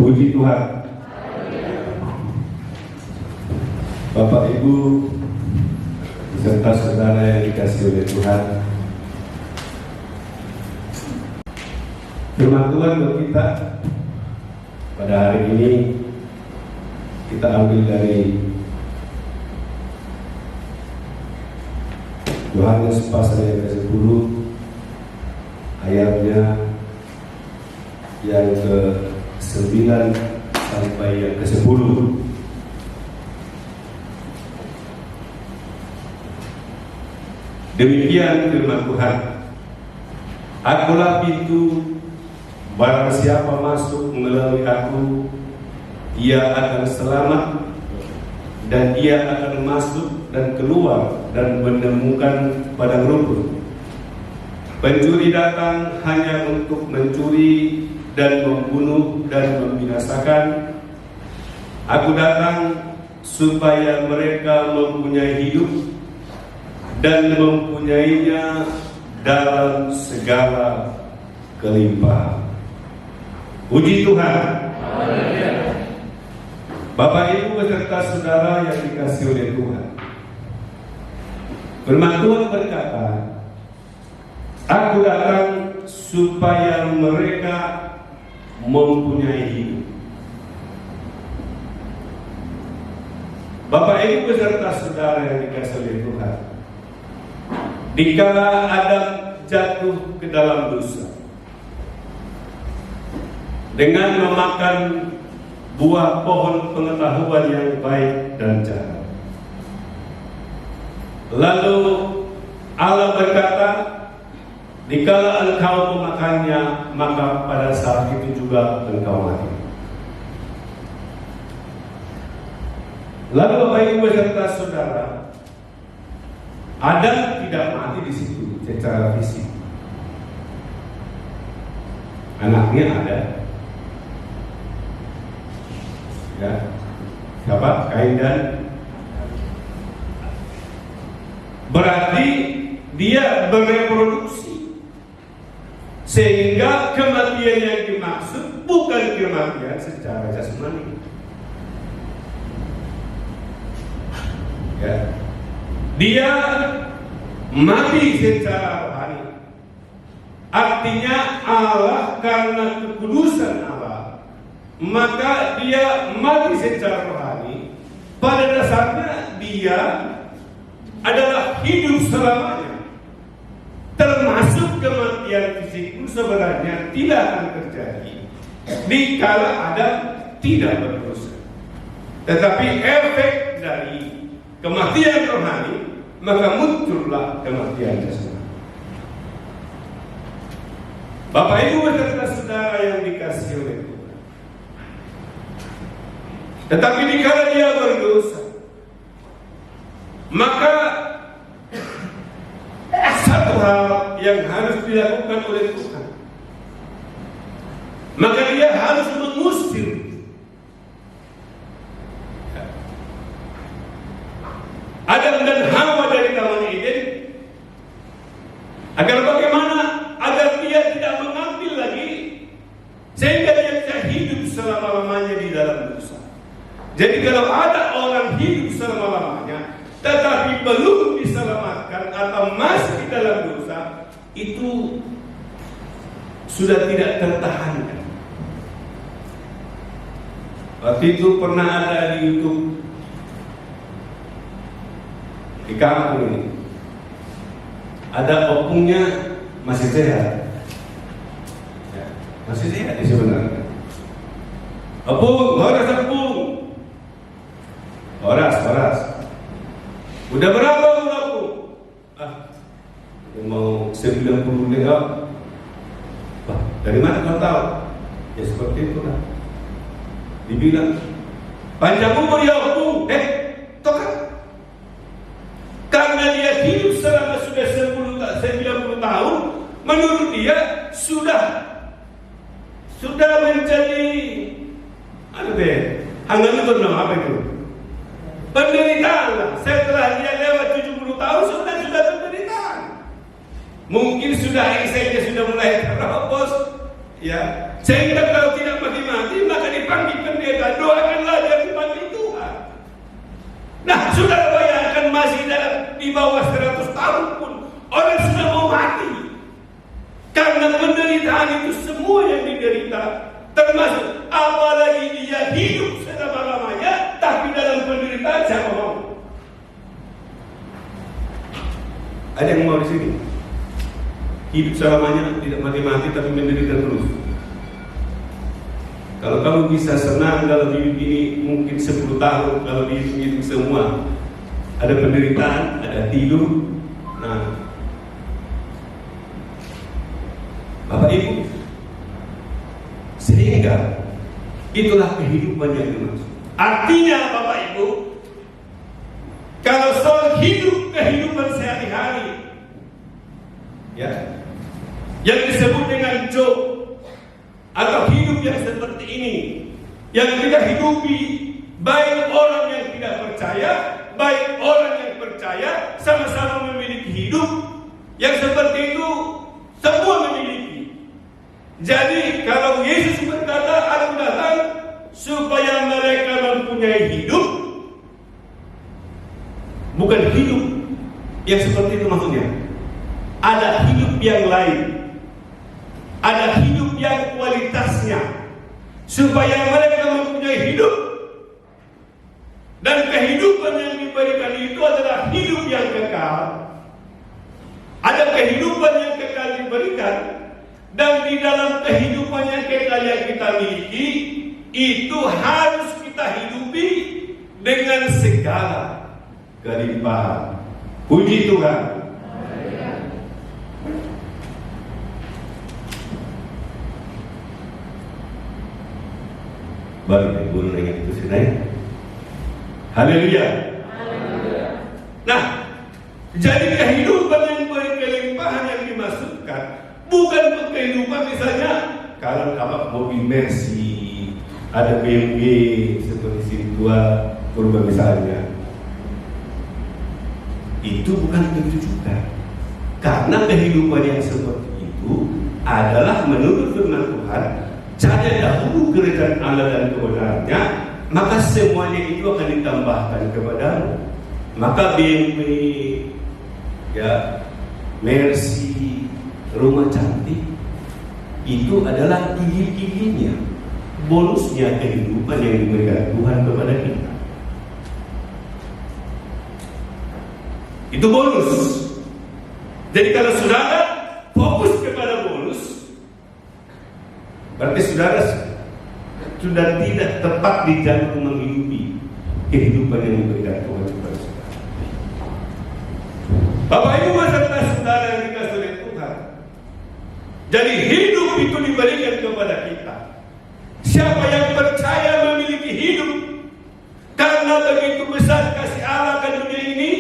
Puji Tuhan. Bapak Ibu serta saudara yang dikasihi oleh Tuhan, firman Tuhan buat kita pada hari ini kita ambil dari Yohanes pasal yang ke-10 ayatnya yang ke-9 sampai yang ke-10. Demikian firman Tuhan. Akulah pintu, barang siapa masuk melalui aku, ia akan selamat, dan ia akan masuk dan keluar dan menemukan padang rumput. Pencuri datang hanya untuk mencuri dan membunuh dan membinasakan. Aku datang supaya mereka mempunyai hidup dan mempunyainya dalam segala kelimpahan. Puji Tuhan. Bapak Ibu beserta saudara yang dikasihi oleh Tuhan, firman Tuhan berkata, aku datang supaya mereka mempunyai hidup. Bapak Ibu beserta saudara yang dikasihi oleh Tuhan, dikala Adam jatuh ke dalam dosa dengan memakan buah pohon pengetahuan yang baik dan jahat, lalu Allah berkata, dikala engkau memakannya, maka pada saat itu juga engkau mati. Lalu Bapak Ibu serta saudara, Adam tidak mati di situ secara fisik. Anaknya ada. Ya. Siapa? Kain dan berarti dia bereproduksi, sehingga kematian yang dimaksud bukan kematian secara jasmani. Ya. Dia mati secara rohani. Artinya Allah karena kekudusan Allah, maka dia mati secara rohani. Pada dasarnya dia adalah hidup selamanya. Termasuk kematian fisik pun sebenarnya tidak akan terjadi dikala Adam tidak berdosa. Tetapi efek dari kematian rohani, maka muncullah kematian jasmani. Bapak Ibu beserta saudara yang dikasihi oleh Tuhan, tetapi dikala dia berdosa, maka satu hal yang harus dilakukan oleh Tuhan, maka dia harus mengusir Adam dan Hawa dari Taman Eden. Agar bagaimana? Agar dia tidak mengambil lagi, sehingga dia bisa hidup selama-lamanya di dalam dosa. Jadi kalau ada orang hidup selama-lamanya tetapi belum diselamatkan atau masih di dalam dosa, itu sudah tidak tertahankan. Waktu itu pernah ada di YouTube, di kampung ini ada opungnya masih sehat, ya, masih sehat sebenarnya. Opung, horas opung, horas. Udah berapa opung? Mau 90 lewat. Wah, dari mana kau tahu? Ya seperti itu lah. Dibilang panjang umur ya opung. Tokat. Karena dia hidup selama sudah 90 tahun, menurut dia sudah menjadi hanggang itu apa itu? Penderitaan lah. Setelah dia lewat 70 tahun sudah penderitaan. Mungkin sudah excelnya sudah mulai terobos, ya. Sehingga kalau tidak mati-mati maka dipakai dipanggil pendeta, doakanlah dia dipanggil Tuhan. Nah, saudara bayangkan masih di bawah 100 tahun pun orang sudah mau mati. Karena penderitaan itu semua yang diderita, termasuk apalagi dia hidup selama-lamanya, tapi dalam penderitaan siapa mau? Ada yang mau di sini? Hidup selamanya tidak mati-mati tapi menderita terus. Kalau kamu bisa senang dalam hidup ini mungkin 10 tahun, kalau hidup semua ada penderitaan, ada tidur. Nah, Bapak Ibu, sehingga itulah kehidupan yang dimaksud. Artinya Bapak Ibu, kalau soal hidup kehidupan sehari-hari, ya, yang disebut dengan job atau hidup yang seperti ini, yang kita hidupi, baik orang yang tidak percaya, baik orang yang percaya, sama-sama memiliki hidup yang seperti itu, semua memiliki. Jadi kalau Yesus berkata, aku datang supaya mereka mempunyai hidup, bukan hidup yang seperti itu maksudnya. Ada hidup yang lain, ada hidup yang kualitasnya, supaya mereka mempunyai hidup. Dan kehidupan yang diberikan itu adalah hidup yang kekal. Ada kehidupan yang kekal diberikan, dan di dalam kehidupan yang kekal yang kita miliki, itu harus kita hidupi dengan segala kelimpahan. Puji Tuhan. Baru dibunuh dengan itu sedaya. Haleluya. Nah, jadi kehidupan yang berkelimpahan yang dimaksudkan bukan kehidupan misalnya kalau dapat mobil Mercy, ada BMW seperti sini tua kurban misalnya. Itu bukan begitu juga. Karena kehidupan yang seperti itu adalah menurut firman Tuhan, cari dahulu kerajaan Allah dan kebenarannya, maka semuanya itu akan ditambahkan kepadamu. Maka BMW, ya, Mercy, rumah cantik, itu adalah gigi-giginya, bonusnya kehidupan yang diberikan Tuhan kepada kita. Itu bonus. Jadi kalau saudara fokus kepada bonus, berarti saudara sudah tidak tepat di jalur menghidupi kehidupan yang diberikan Tuhan kepada saudara. Bapak Ibu beserta saudara yang dikasihi oleh Tuhan. Jadi hidup itu diberikan kepada kita. Siapa yang percaya memiliki hidup, karena begitu besar kasih Allah ke dunia ini,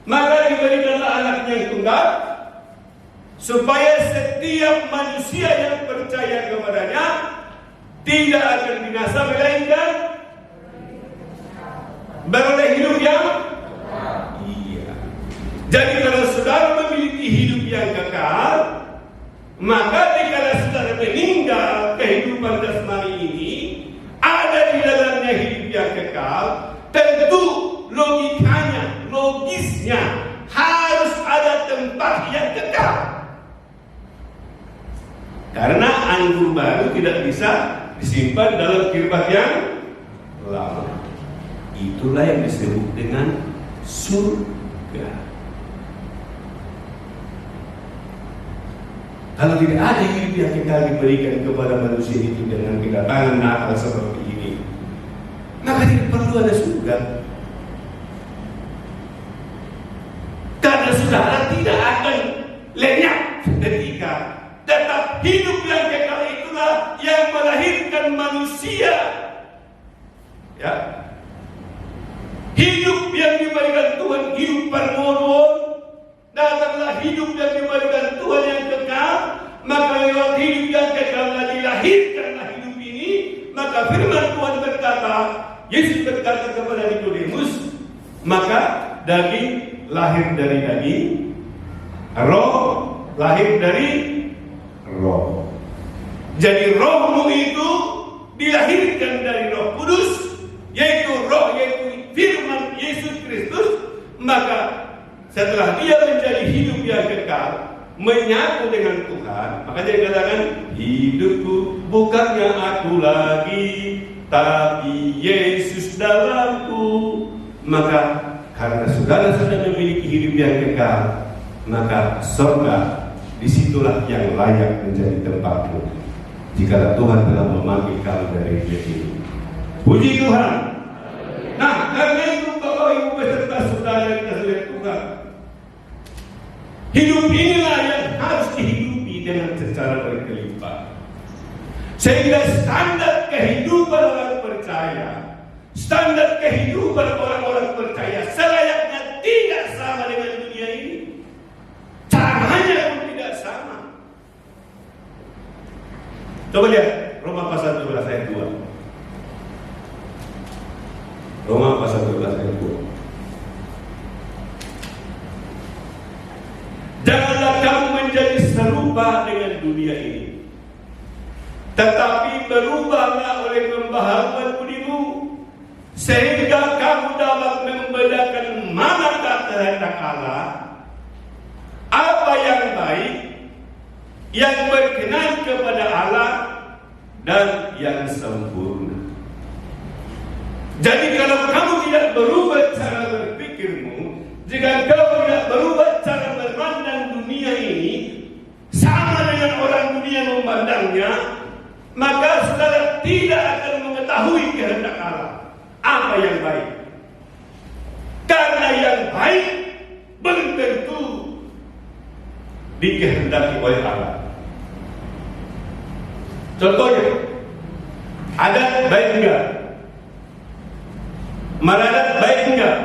maka diberikanlah anaknya yang tunggal, supaya setiap manusia yang percaya kepadanya tidak akan binasa, melainkan beroleh hidup yang iya. Jadi kalau saudara memiliki hidup yang kekal, maka jika saudara meninggal, kehidupan jasmani ini ada di dalamnya hidup yang kekal, tentu logikanya, logisnya harus ada tempat yang kekal. Karena anggur baru tidak bisa disimpan dalam kirbat yang lama. Itulah yang disebut dengan surga. Kalau tidak ada hidup yang kekal diberikan kepada manusia itu dengan kedatangan Natal seperti ini, maka tidak perlu ada surga. Karena saudara tidak akan lenyap ketika tetap hidup yang kekal itulah yang melahirkan manusia. Ya, hidup yang diberikan Tuhan, hidup permohonan, datanglah hidup yang diberikan Tuhan yang kekal, maka lewat hidup yang kekal dilahirkanlah hidup ini. Maka firman Tuhan berkata, Yesus berkata kepada Nikodemus, maka daging lahir dari daging, roh lahir dari roh. Jadi rohmu itu dilahirkan dari Roh Kudus, yaitu firman Yesus Kristus, maka setelah dia menjadi hidup yang kekal, menyatu dengan Tuhan, maka dia katakan, hidupku bukannya aku lagi, tapi Yesus dalamku. Maka karena saudara sudah memiliki hidup yang kekal, maka surga disitulah yang layak menjadi tempatmu jika Tuhan telah memanggil kamu dari dunia ini. Puji Tuhan. Nah, karena itu Bapak Ibu beserta saudara yang dikasihi Tuhan, hidup inilah yang harus dihidupi dengan secara berkelimpahan, sehingga standar kehidupan orang percaya, standar kehidupan orang-orang percaya selayaknya tidak sama dengan dunia ini. Caranya pun tidak sama. Coba lihat Roma pasal 12 ayat 2. Roma pasal 12 ayat 2. Janganlah kamu menjadi serupa dengan dunia ini, tetapi berubahlah oleh pembaharuan budimu, sehingga kamu dapat membedakan manakah kehendak Allah, apa yang baik, yang berkenan kepada Allah, dan yang sempurna. Jadi kalau kamu tidak berubah cara berpikirmu, jika kamu tidak berubah cara memandang dunia ini sama dengan orang dunia memandangnya, maka saudara tidak akan mengetahui kehendak Allah, apa yang baik. Karena yang baik belum tentu dikehendaki oleh Allah. Contohnya, adat baik enggak? Maradat baik enggak?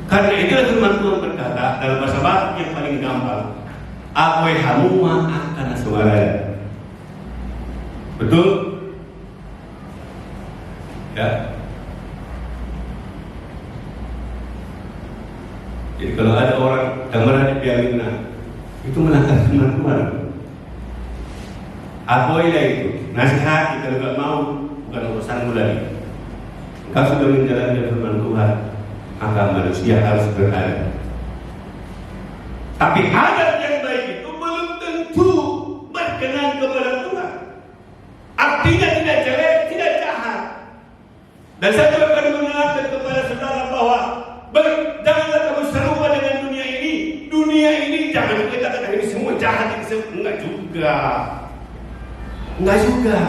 Karena itulah firman Tuhan berkata dalam bahasa Batak yang paling gampang, apoe hamuma akan suaranya. Betul? Ya. Jadi kalau ada orang gambaran di Pialina, itu melanggar firman Tuhan. Apoilah itu, nasihati kalau nggak mau, bukan urusanmu lagi. Engkau sudah menjalankan firman Tuhan, maka manusia harus berada. Tapi adat yang baik itu belum tentu berkenan kepada Tuhan. Artinya tidak jelek, tidak jahat. Dan saya juga akan mengingatkan kepada saudara bahwa janganlah kamu serupa dengan dunia ini. Dunia ini jangan kita katakan ini semua jahat, ini semua enggak juga. Enggak juga.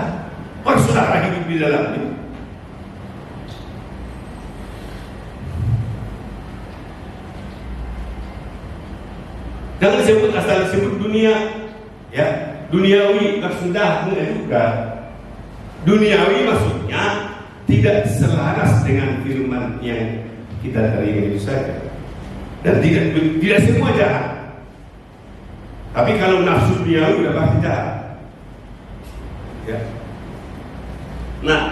Kalau saudara hidup di dalamnya. Jangan disebut asal disebut dunia, ya duniawi maksudnya enggak juga. Duniawi maksudnya tidak selaras dengan firman yang kita terima itu saja, dan tidak semua jahat. Tapi kalau nafsu duniawi udah pasti jahat. Ya. Nah,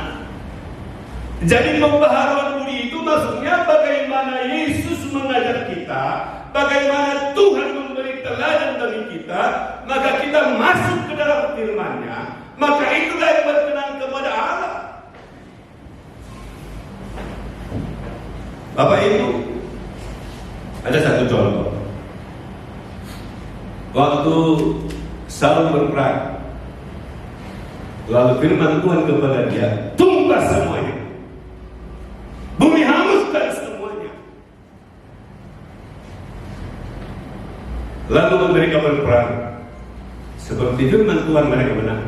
jadi pembaharuan budi itu maksudnya bagaimana Yesus mengajar kita, bagaimana Tuhan memberi teladan bagi kita, maka kita masuk ke dalam firman-Nya, maka itulah yang berkenan kepada Allah. Bapak Ibu, ada satu contoh. Waktu Saul berperang, lalu firman Tuhan kepada dia, tumbas semuanya, bumi hanguskan semuanya. Lalu mereka berperang, seperti firman Tuhan mereka menang.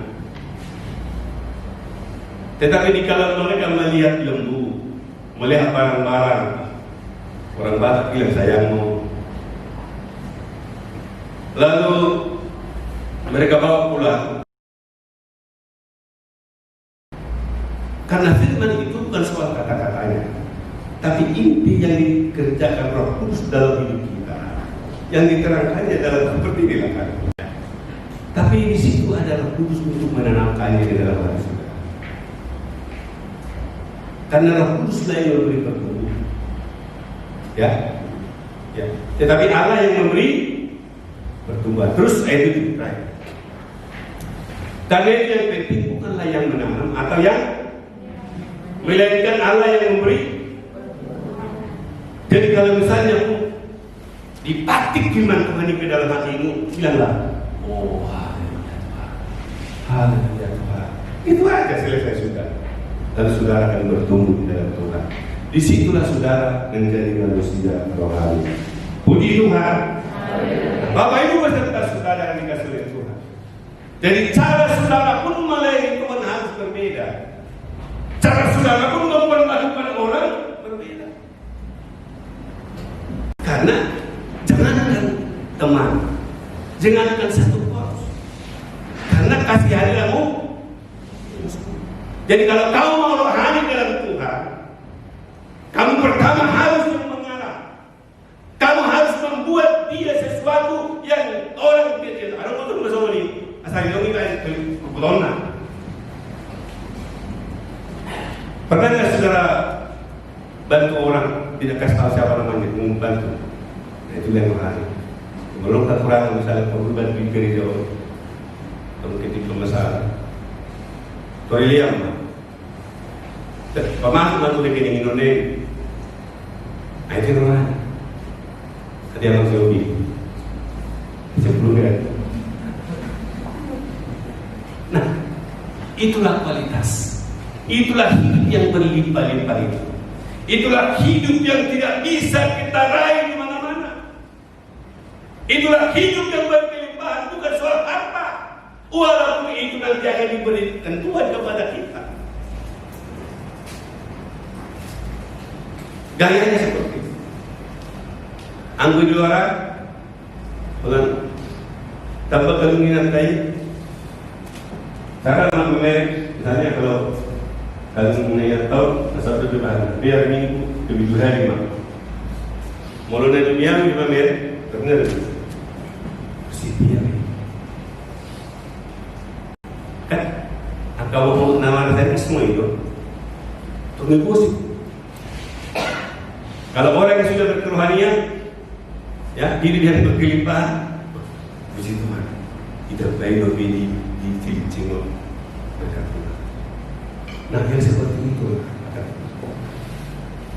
Tetapi dikala mereka melihat lembu, melihat barang-barang, orang Batak bilang sayangmu, lalu mereka bawa pulang. Karena firman itu bukan soal kata-katanya, tapi inti yang dikerjakan Roh Kudus dalam hidup kita, yang diterangkannya dalam seperti dilakukan. Tapi di situ ada Roh Kudus untuk menanamkannya di dalam hati saudara. Karena Roh Kuduslah yang memberi pertumbuhan. Ya. Tetapi Allah yang memberi pertumbuhan. Terus ayat itu terakhir. Karena itu yang penting bukanlah yang menanam atau yang, melainkan Allah yang memberi. Jadi kalau misalnya dipatik firman Tuhan ini ke dalam hatimu, bilanglah, oh haleluya Tuhan. Itu aja, selesai sudah. Dan saudara akan bertumbuh di dalam Tuhan. Disitulah saudara menjadi manusia rohani. Puji Tuhan. Bapak Ibu beserta saudara yang dikasih oleh Tuhan. Jadi cara saudara pun melayani Tuhan harus berbeda. Cara saudara pun memperlakukan orang berbeda. Karena jangankan teman, jangankan satu poros. Karena kasih hadiahmu. Jadi kalau kamu mau rohani dalam Tuhan, kamu pertama harus mengarah. Kamu harus membuat dia sesuatu yang orang kecil. Ada betul bersama ini. Asal itu kita kebetulan. Pernah nggak saudara bantu orang tidak kasih tahu siapa namanya, membantu? Nah, itu yang rohani. Belum kekurangan misalnya perlu bantu gereja, kalau ketika masalah. Toiliam, pemasuk bantu rekening Indonesia. Nah, itu rohani. Tadi abang saya ubi 10 miliar. Nah, itulah kualitas. Itulah hidup yang berlimpah-limpah itu. Itulah hidup yang tidak bisa kita raih di mana-mana. Itulah hidup yang berkelimpahan, bukan soal harta. Walaupun itu nanti akan diberikan Tuhan kepada kita. Gayanya seperti itu. Anggu di luar, bukan tanpa kemungkinan tadi. Cara nak merek, misalnya kalau mengenai tahu satu depan, biar minggu lebih 2 hari mak. Mulai dari biar kita merek, ternyata sih kan, kalau mau nawar saya semua itu, tunggu posisi. Kalau orang yang sudah berkerohanian, ya, hidup yang berkelimpahan, puji Tuhan, kita baik lebih di cingol berkat Tuhan. Nah, yang seperti itu,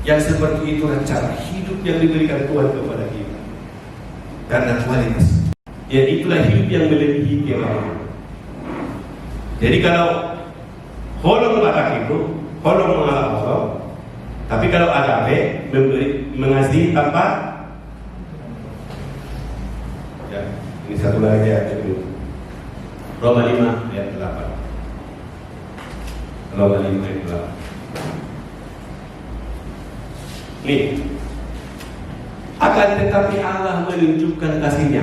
yang seperti itulah cara hidup yang diberikan Tuhan kepada kita. Karena kualitas, ya itulah hidup yang melebihi kemauan. Jadi kalau holong batak itu, holong mengalah kosong. Tapi kalau agape mengasihi tanpa, ya, ini satu lagi ya, Roma 5 ayat 8. Roma 5 ayat 8. Nih, akan tetapi Allah menunjukkan kasih-Nya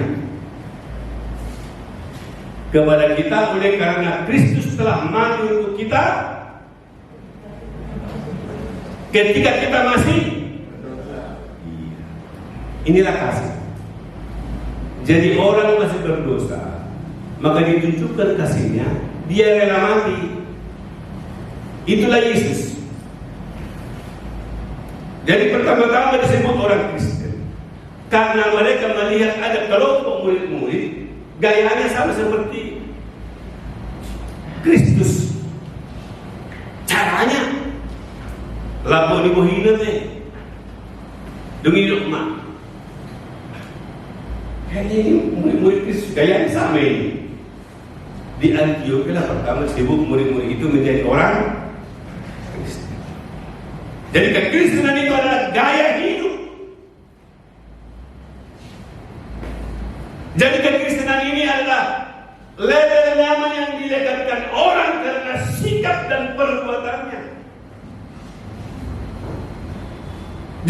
kepada kita oleh karena Kristus telah mati untuk kita ketika kita masih berdosa. Inilah kasih. Jadi orang masih berdosa, maka ditunjukkan kasih-Nya, dia rela mati. Itulah Yesus. Jadi pertama-tama disebut orang Kristen karena mereka melihat ada kelompok murid-murid gayanya sama seperti Kristus. Caranya lapor di bohina me demi hidup mak. Kayaknya ini murid-murid Kristus gayanya sama ini. Di Antioquia pertama disebut murid-murid itu menjadi orang Kristen. Jadi kekristenan itu adalah gaya hidup. Jadi kekristenan ini adalah label nama yang dilekatkan orang karena sikap dan perbuatannya.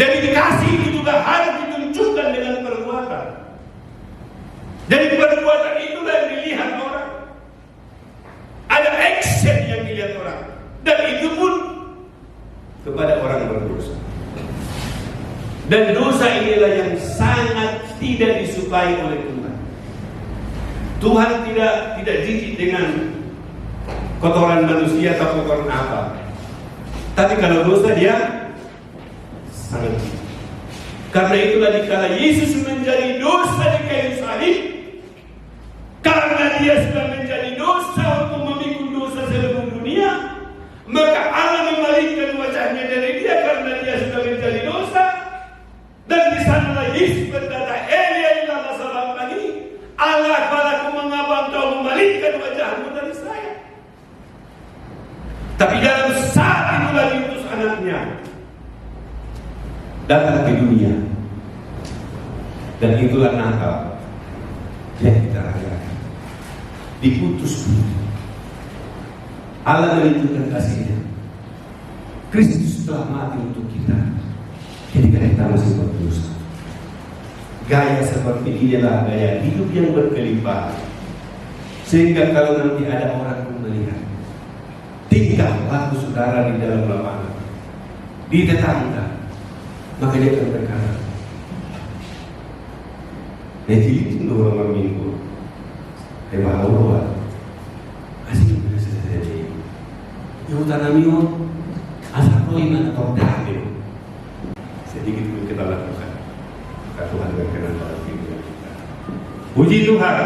Jadi kasih itu juga harus ditunjukkan dengan perbuatan. Jadi perbuatan itulah yang dilihat orang. Ada action yang dilihat orang. Dan itu pun kepada orang berdosa. Dan dosa inilah yang sangat tidak disukai oleh Tuhan. Tuhan tidak jijik dengan kotoran manusia atau kotoran apa. Tapi kalau dosa dia sangat jijik. Karena itulah dikala Yesus menjadi dosa di kayu salib, karena dia sudah menjadi dosa untuk datang ke dunia. Dan itulah Natal yang kita rayakan. Dikutus Allah menunjukkan kasihnya. Kristus telah mati untuk kita ketika kita masih berdosa. Gaya seperti inilah gaya hidup yang berkelimpahan, sehingga kalau nanti ada orang yang melihat tingkah laku saudara di dalam lapangan, di tetangga, maka dia akan berkata, "Nejilitin orang minggu, bahwa asing bisa terjadi. Yang tanamion asal iman atau dahil." Sedikit pun kita lakukan, Tuhan berkenan dalam hidup kita. Puji Tuhan.